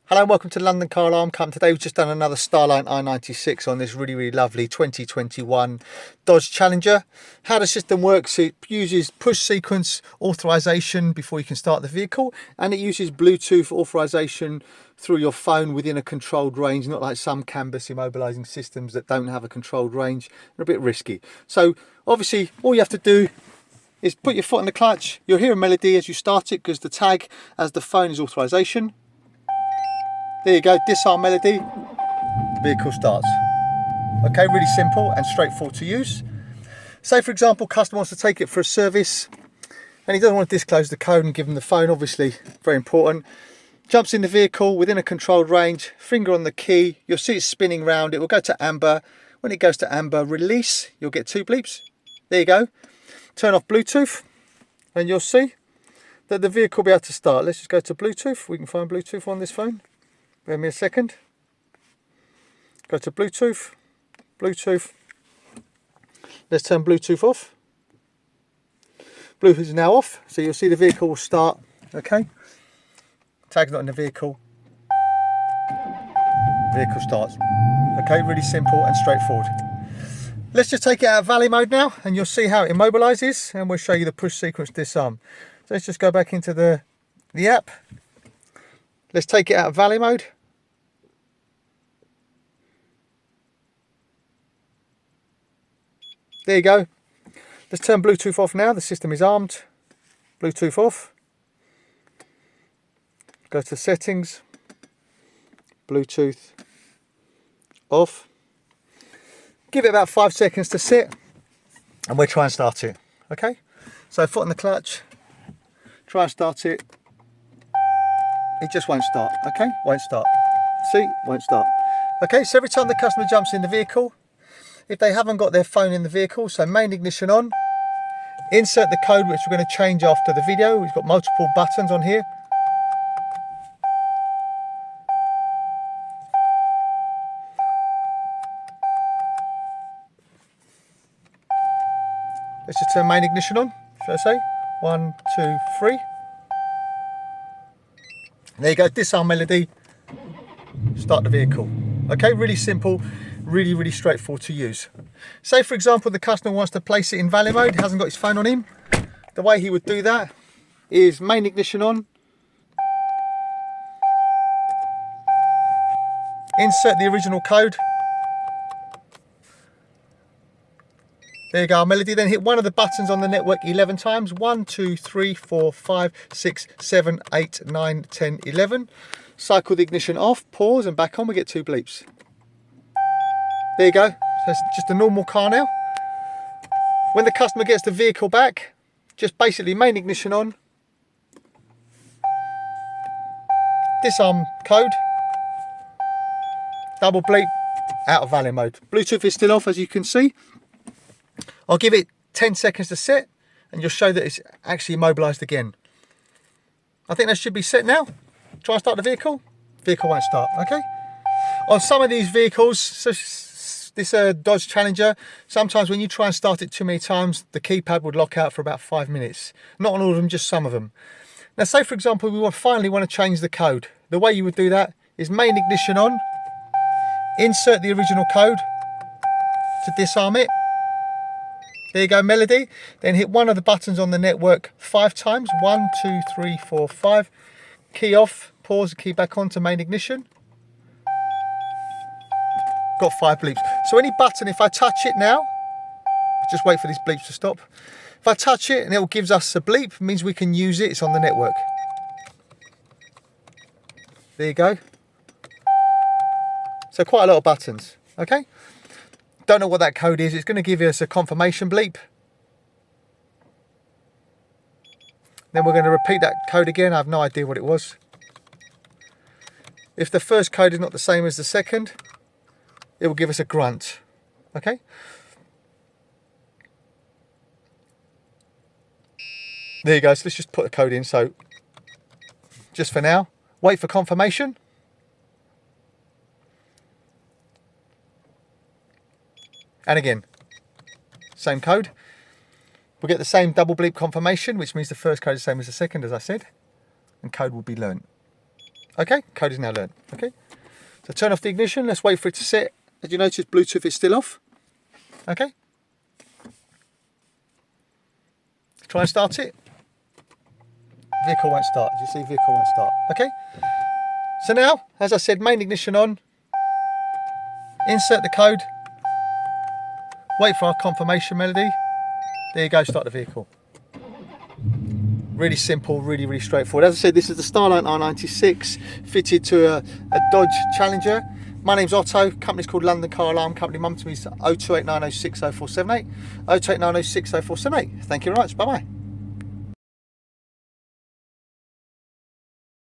Hello and welcome to London Car Alarm Company. Today we've just done another Starline i96 on this really lovely 2021 Dodge Challenger. How the system works, it uses push sequence authorization before you can start the vehicle, and it uses Bluetooth authorization through your phone within a controlled range, not like some canvas immobilising systems that don't have a controlled range. They're a bit risky. So obviously all you have to do is put your foot on the clutch. You'll hear a melody as you start it because the tag as the phone is authorization. There you go, disarm melody, vehicle starts. Okay, really simple and straightforward to use. Say for example, customer wants to take it for a service and he doesn't want to disclose the code and give them the phone, obviously very important. Jumps in the vehicle within a controlled range, finger on the key, you'll see it spinning round, it will go to amber. When it goes to amber, release, you'll get 2 bleeps. There you go. Turn off Bluetooth and you'll see that the vehicle will be able to start. Let's just go to Bluetooth, we can find Bluetooth on this phone. Bear me a second. Go to Bluetooth, Bluetooth. Let's turn Bluetooth off. Bluetooth is now off, so you'll see the vehicle will start, okay? Tag's not in the vehicle. Vehicle starts. Okay, really simple and straightforward. Let's just take it out of valley mode now, and you'll see how it immobilises, and we'll show you the push sequence disarm. So let's just go back into the app. Let's take it out of valley mode. There you go. Let's turn Bluetooth off now. The system is armed. Bluetooth off. Go to settings. Bluetooth off. Give it about 5 seconds to sit and we'll try and start it. Okay? So foot on the clutch. Try and start it. It just won't start. Okay? Won't start. See? Won't start. Okay, so every time the customer jumps in the vehicle, if they haven't got their phone in the vehicle, so main ignition on, insert the code which we're going to change after the video. We've got multiple buttons on here. Let's just turn main ignition on, should I say? 1, 2, 3. There you go, disarm melody, start the vehicle. Okay, really simple. Really straightforward to use. Say for example the customer wants to place it in valley mode, hasn't got his phone on him. The way he would do that is main ignition on, insert the original code. There you go, our melody. Then hit one of the buttons on the network 11 times. 1, 2, 3, 4, 5, 6, 7, 8, 9, 10, 11. Cycle the ignition off, pause and back on, we get 2 bleeps. There you go, so it's just a normal car now. When the customer gets the vehicle back, just basically main ignition on, disarm code, double bleep, out of valley mode. Bluetooth is still off as you can see. I'll give it 10 seconds to set and you'll show that it's actually immobilised again. I think that should be set now. Try and start the vehicle. Vehicle won't start, okay? On some of these vehicles, so this Dodge Challenger, sometimes when you try and start it too many times, the keypad would lock out for about 5 minutes. Not on all of them, just some of them. Now say for example, we finally want to change the code. The way you would do that is main ignition on, insert the original code to disarm it. There you go, melody. Then hit one of the buttons on the network 5 times. 1, 2, 3, 4, 5. Key off, pause, key back on to main ignition. Got 5 bleeps. So any button, if I touch it now, just wait for these bleeps to stop. If I touch it and it gives us a bleep, it means we can use it, it's on the network. There you go. So quite a lot of buttons, okay? Don't know what that code is, it's going to give us a confirmation bleep. Then we're going to repeat that code again, I have no idea what it was. If the first code is not the same as the second, it will give us a grunt, okay? There you go, so let's just put the code in, so just for now, wait for confirmation. And again, same code. We'll get the same double bleep confirmation, which means the first code is the same as the second, as I said, and code will be learnt. Okay, code is now learned. Okay, so turn off the ignition. Let's wait for it to set. As you notice, Bluetooth is still off. Okay, try and start it. Vehicle won't start. As you see, vehicle won't start. Okay, so now, as I said, main ignition on. Insert the code. Wait for our confirmation melody. There you go, start the vehicle. Really simple, really straightforward. As I said, this is the Starline i96 fitted to a Dodge Challenger. My name's Otto, company's called London Car Alarm Company. Mum to me is 0289060478, 0289060478. Thank you very much, bye bye.